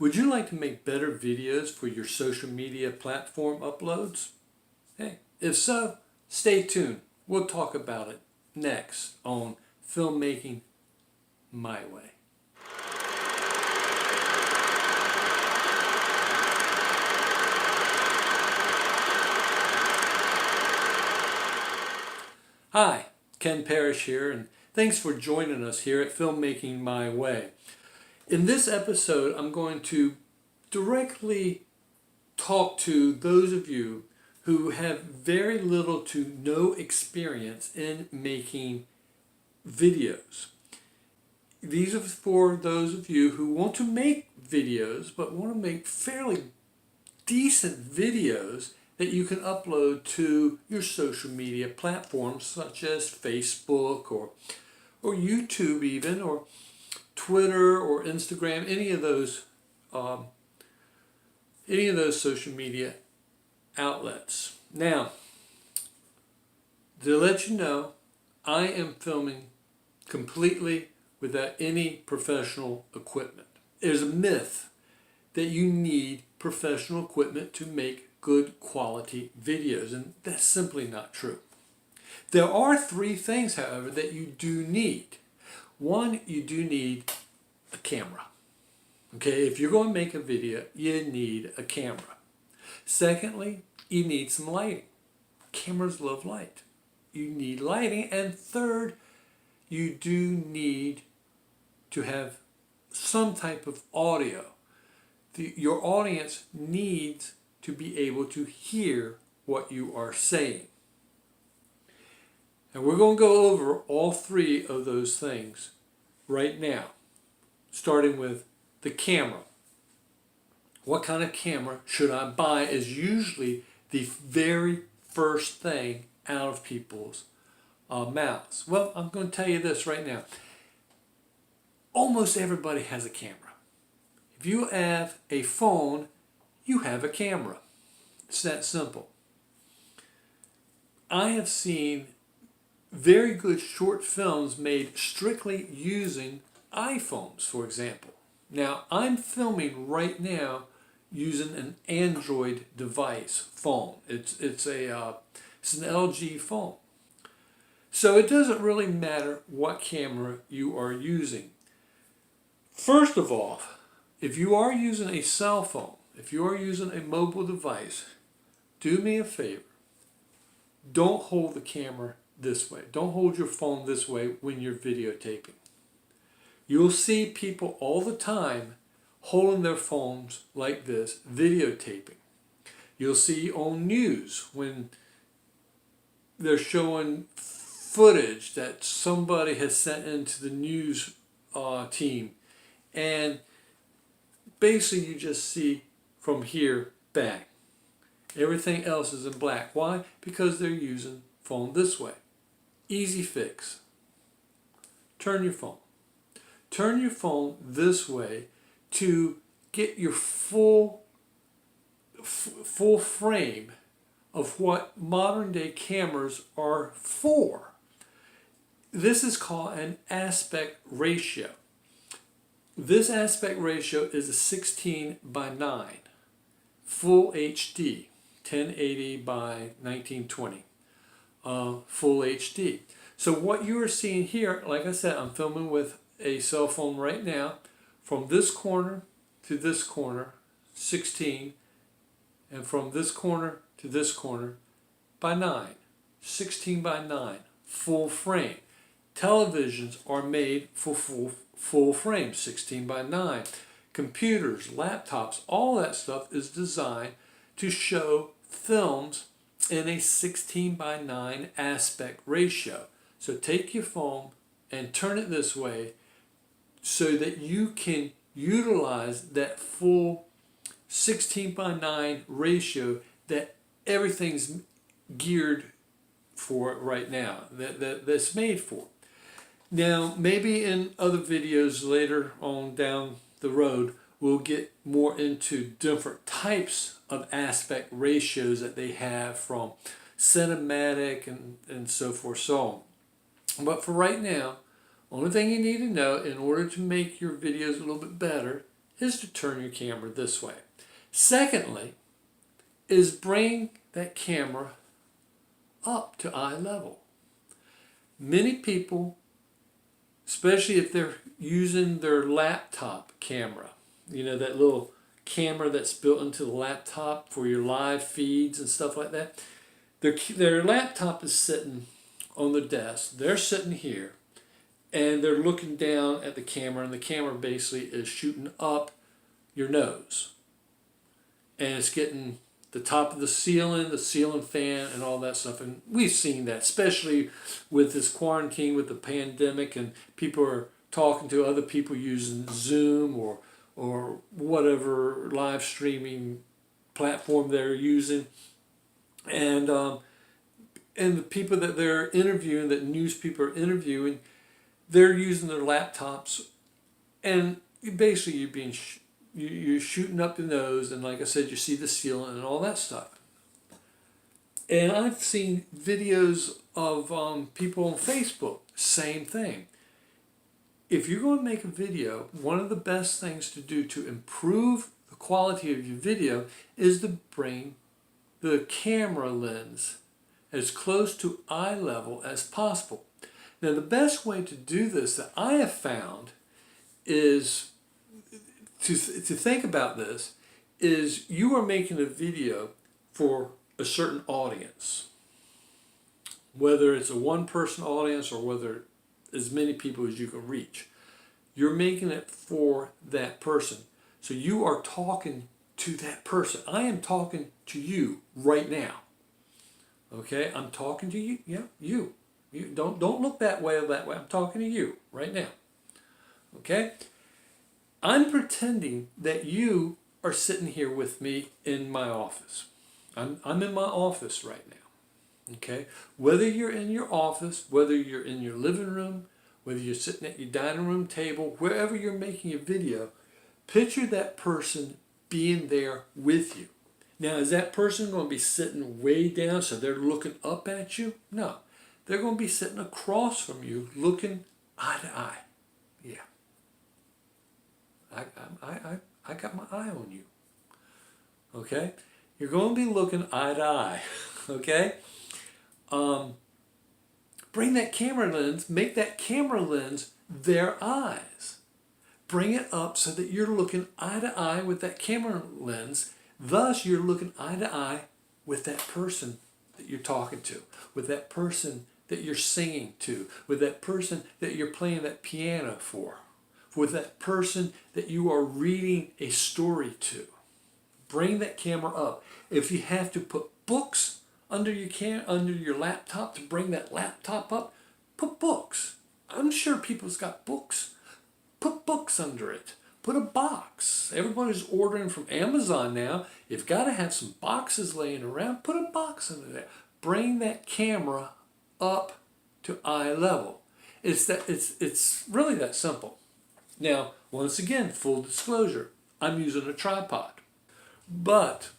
Would you like to make better videos for your social media platform uploads? Hey, if so, stay tuned. We'll talk about it next on Filmmaking My Way. Hi, Ken Parrish here, and thanks for joining us here at Filmmaking My Way. In this episode, I'm going to directly talk to those of you who have very little to no experience in making videos. These are for those of you who want to make videos, but want to make fairly decent videos that you can upload to your social media platforms such as Facebook or YouTube even, or Twitter or Instagram, any of those social media outlets. Now, to let you know, I am filming completely without any professional equipment. There's a myth that you need professional equipment to make good quality videos, and that's simply not true. There are three things, however, that you do need. One, you do need a camera. Okay, if you're going to make a video, you need a camera. Secondly, you need some lighting. Cameras love light. You need lighting. And third, you do need to have some type of audio. Your audience needs to be able to hear what you are saying. And we're going to go over all three of those things right now, starting with the camera. What kind of camera should I buy is usually the very first thing out of people's mouths. Well, I'm going to tell you this right now. Almost everybody has a camera. If you have a phone, you have a camera. It's that simple. I have seen very good short films made strictly using iPhones, for example. Now, I'm filming right now using an Android device phone. It's an LG phone. So it doesn't really matter what camera you are using. First of all, if you are using a cell phone, if you are using a mobile device, do me a favor. Don't hold the camera this way. Don't hold your phone this way when you're videotaping. You'll see people all the time holding their phones like this, videotaping. You'll see on news when they're showing footage that somebody has sent into the news team, and basically you just see from here, bang. Everything else is in black. Why? Because they're using phone this way. Easy fix. Turn your phone. Turn your phone this way to get your full frame of what modern day cameras are for. This is called an aspect ratio. This aspect ratio is a 16:9, full HD, 1080 by 1920, full HD. So what you are seeing here, like I said, I'm filming with a cell phone right now, from this corner to this corner, 16, and from this corner to this corner by 9, 16:9, full frame. Televisions are made for full frame, 16:9. Computers, laptops, all that stuff is designed to show films in a 16:9 aspect ratio. So take your phone and turn it this way so that you can utilize that full 16:9 ratio that everything's geared for right now, that's made for. Now, maybe in other videos later on down the road, we'll get more into different types of aspect ratios that they have, from cinematic and so forth, so on. But for right now, only thing you need to know in order to make your videos a little bit better is to turn your camera this way. Secondly, is bring that camera up to eye level. Many people, especially if they're using their laptop camera, that little camera that's built into the laptop for your live feeds and stuff like that, their laptop is sitting on the desk. They're sitting here and they're looking down at the camera, and the camera basically is shooting up your nose. And it's getting the top of the ceiling fan, and all that stuff. And we've seen that, especially with this quarantine, with the pandemic, and people are talking to other people using Zoom or whatever live streaming platform they're using. And the people that they're interviewing, that news people are interviewing, they're using their laptops, and basically you're shooting up the nose, and like I said, you see the ceiling and all that stuff. And I've seen videos of people on Facebook, same thing. If you're going to make a video, one of the best things to do to improve the quality of your video is to bring the camera lens as close to eye level as possible. Now, the best way to do this that I have found is to think about this is you are making a video for a certain audience, whether it's a one-person audience or whether as many people as you can reach. You're making it for that person. So you are talking to that person. I am talking to you right now. Okay, I'm talking to you. Yeah, you. You don't look that way or that way. I'm talking to you right now. Okay? I'm pretending that you are sitting here with me in my office. I'm in my office right now. Okay? Whether you're in your office, whether you're in your living room, whether you're sitting at your dining room table, wherever you're making a video, picture that person being there with you. Now, is that person going to be sitting way down so they're looking up at you? No. They're going to be sitting across from you, looking eye to eye. Yeah. I got my eye on you. Okay? You're going to be looking eye to eye. Okay? Bring that camera lens, make that camera lens their eyes. Bring it up so that you're looking eye to eye with that camera lens. Thus, you're looking eye to eye with that person that you're talking to, with that person that you're singing to, with that person that you're playing that piano for, with that person that you are reading a story to. Bring that camera up. If you have to put books under your laptop to bring that laptop up, put books. I'm sure people's got books. Put books under it. Put a box. Everybody's ordering from Amazon now. You've got to have some boxes laying around. Put a box under there. Bring that camera up to eye level. It's really that simple. Now, once again, full disclosure, I'm using a tripod. But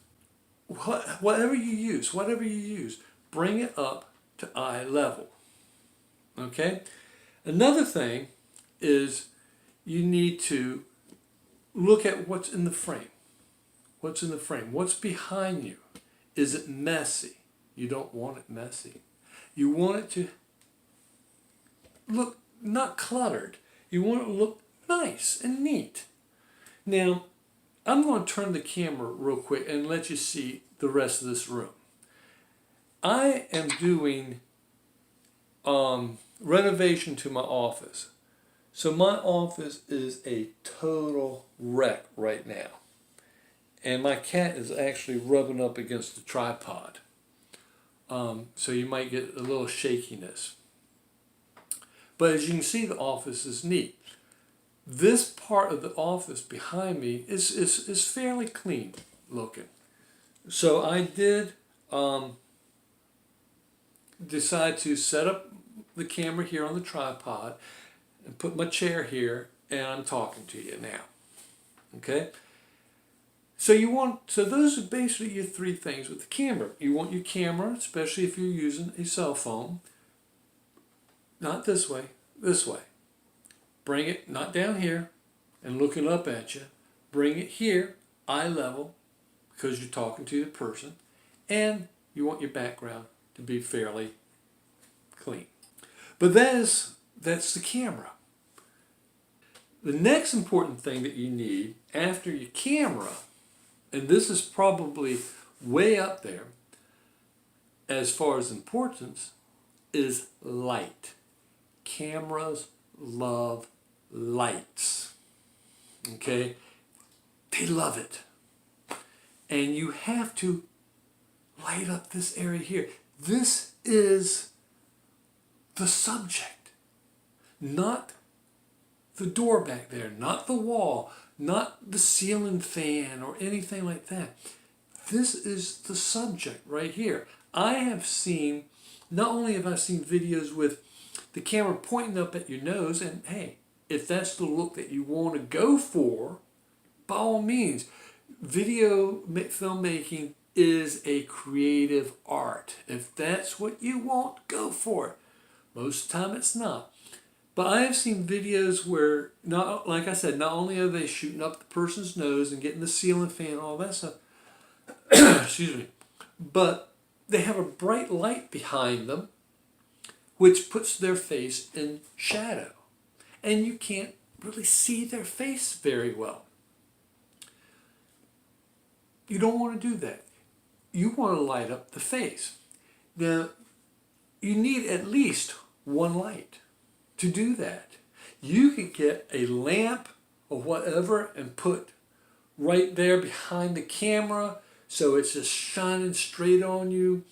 whatever you use, bring it up to eye level. Okay? Another thing is you need to look at what's in the frame. What's in the frame? What's behind you? Is it messy? You don't want it messy. You want it to look not cluttered. You want it to look nice and neat. Now, I'm going to turn the camera real quick and let you see the rest of this room. I am doing renovation to my office. So my office is a total wreck right now. And my cat is actually rubbing up against the tripod. So you might get a little shakiness. But as you can see, the office is neat. This part of the office behind me is fairly clean looking. So I did decide to set up the camera here on the tripod and put my chair here, and I'm talking to you now. Okay? So those are basically your three things with the camera. You want your camera, especially if you're using a cell phone, not this way, this way. Bring it not down here and looking up at you. bring it here, eye level, because you're talking to the person, and you want your background to be fairly clean. But that's the camera. The next important thing that you need after your camera, and this is probably way up there as far as importance, is light. Cameras love lights. Okay? They love it. And you have to light up this area here. This is the subject, not the door back there, not the wall, not the ceiling fan or anything like that. This is the subject right here. I have seen, not only have I seen videos with the camera pointing up at your nose, and hey, if that's the look that you want to go for, by all means, video filmmaking is a creative art. If that's what you want, go for it. Most of the time it's not. But I have seen videos where, not like I said, not only are they shooting up the person's nose and getting the ceiling fan and all that stuff, excuse me, but they have a bright light behind them which puts their face in shadow. And you can't really see their face very well. You don't want to do that. You want to light up the face. Now, you need at least one light to do that. You could get a lamp or whatever and put right there behind the camera so it's just shining straight on you.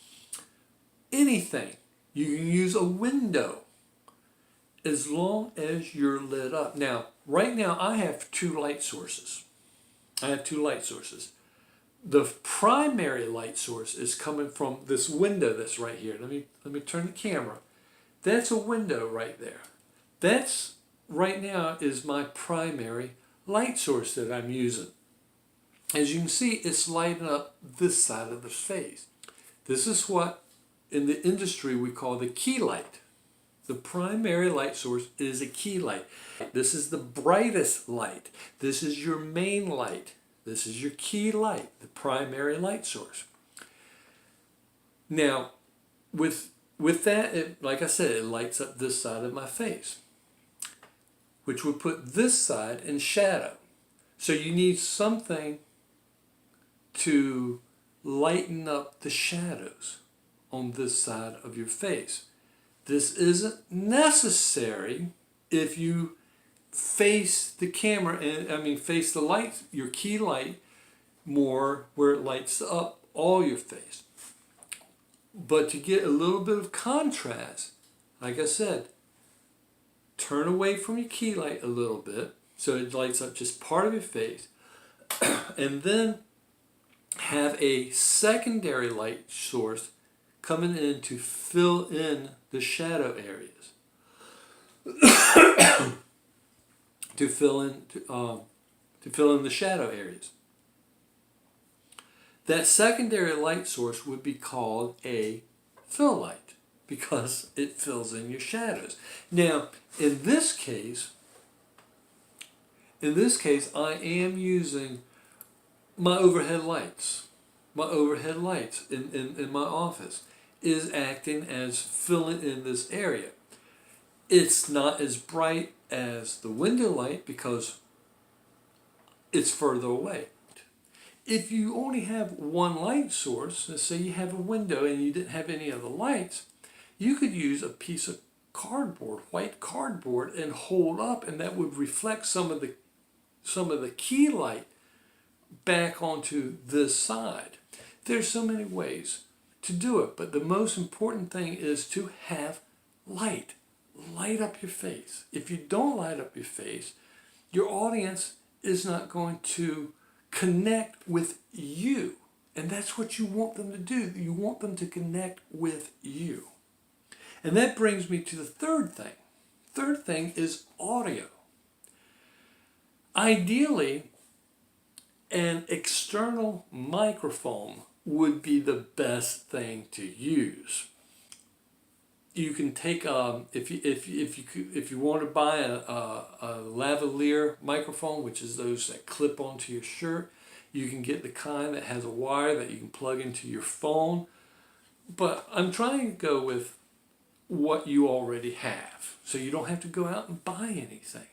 Anything. You can use a window as long as you're lit up. Now, right now I have two light sources. The primary light source is coming from this window that's right here. Let me turn the camera. That's a window right there. That's right now is my primary light source that I'm using. As you can see, it's lighting up this side of the face. This is what in the industry we call the key light. The primary light source is a key light. This is the brightest light. This is your main light. This is your key light, the primary light source. Now, with that, like I said, it lights up this side of my face, which would put this side in shadow. So you need something to lighten up the shadows on this side of your face. This isn't necessary if you face the camera, and face the light, your key light, more where it lights up all your face. But to get a little bit of contrast, like I said, turn away from your key light a little bit so it lights up just part of your face, and then have a secondary light source coming in to fill in the shadow areas. to fill in the shadow areas. That secondary light source would be called a fill light because it fills in your shadows. Now, in this case, I am using my overhead lights. My overhead lights in my office is acting as filling in this area. It's not as bright as the window light because it's further away. If you only have one light source, let's say you have a window and you didn't have any other lights, you could use a piece of cardboard, white cardboard, and hold up, and that would reflect some of the key light back onto this side. There's so many ways to do it, but the most important thing is to have light. Light up your face. If you don't light up your face, your audience is not going to connect with you. And that's what you want them to do. You want them to connect with you. And that brings me to the third thing. Third thing is audio. Ideally, an external microphone would be the best thing to use. you can take if you want to buy a lavalier microphone, which is those that clip onto your shirt, you can get the kind that has a wire that you can plug into your phone. But I'm trying to go with what you already have, so you don't have to go out and buy anything.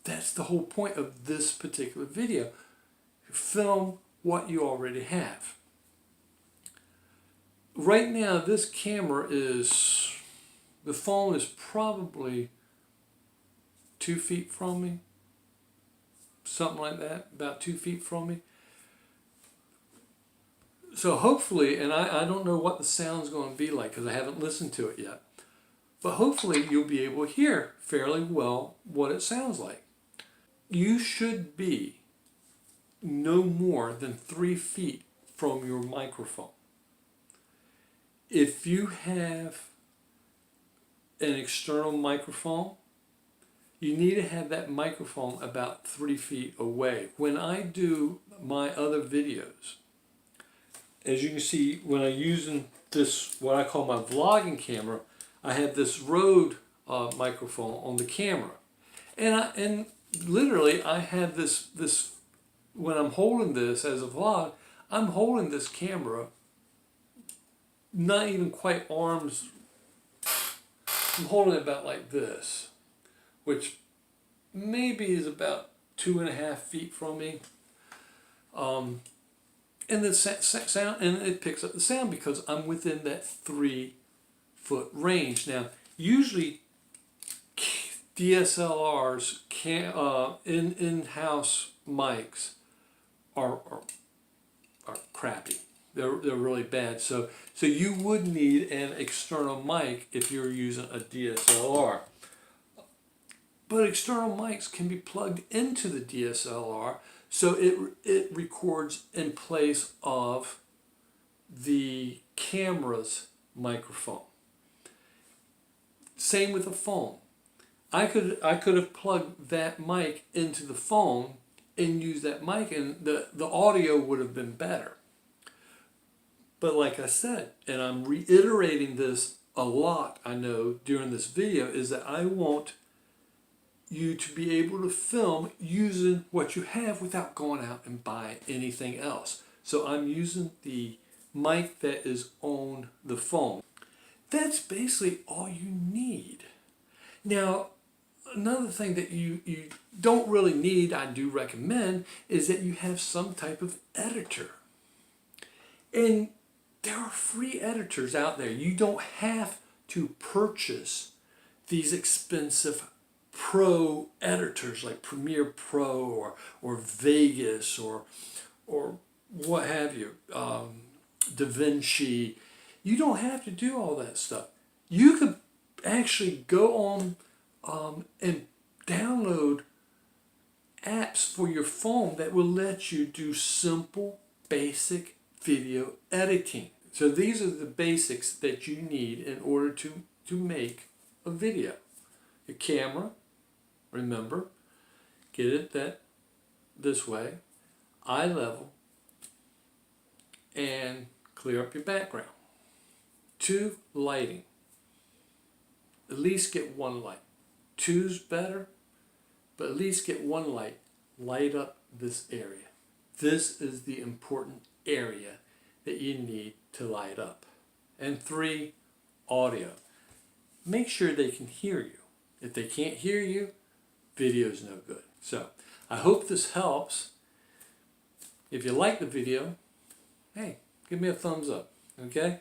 That's the whole point of this particular video. Film what you already have. Right now, this camera is, the phone is probably 2 feet from me, something like that, about 2 feet from me. So hopefully, and I don't know what the sound's going to be like because I haven't listened to it yet, but hopefully you'll be able to hear fairly well what it sounds like. You should be no more than 3 feet from your microphone. If you have an external microphone, you need to have that microphone about 3 feet away. When I do my other videos, as you can see, when I'm using this, what I call my vlogging camera, I have this Rode microphone on the camera. And literally I have this, when I'm holding this as a vlog, I'm holding this camera not even quite arms, I'm holding it about like this, which maybe is about 2.5 feet from me. And the sound, and it picks up the sound because I'm within that 3 foot range. Now, usually DSLRs in-house mics are crappy. They're really bad. So you would need an external mic if you're using a DSLR. But external mics can be plugged into the DSLR, so it records in place of the camera's microphone. Same with the phone. I could have plugged that mic into the phone and used that mic, and the audio would have been better. But like I said, and I'm reiterating this a lot, I know, during this video, is that I want you to be able to film using what you have without going out and buying anything else. So I'm using the mic that is on the phone. That's basically all you need. Now, another thing that you don't really need, I do recommend, is that you have some type of editor. And there are free editors out there. You don't have to purchase these expensive pro editors like Premiere Pro or Vegas or what have you, DaVinci. You don't have to do all that stuff. You could actually go on and download apps for your phone that will let you do simple, basic video editing. So these are the basics that you need in order to make a video. Your camera, remember, get it this way, eye level, and clear up your background. 2, lighting. At least get 1 light. 2's better, but at least get 1 light. Light up this area. This is the important area that you need to light up. And 3, audio. Make sure they can hear you. If they can't hear you, video's no good. So I hope this helps. If you like the video, hey, give me a thumbs up, okay?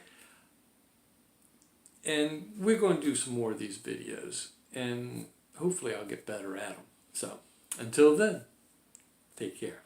And we're going to do some more of these videos, and hopefully I'll get better at them. So until then, take care.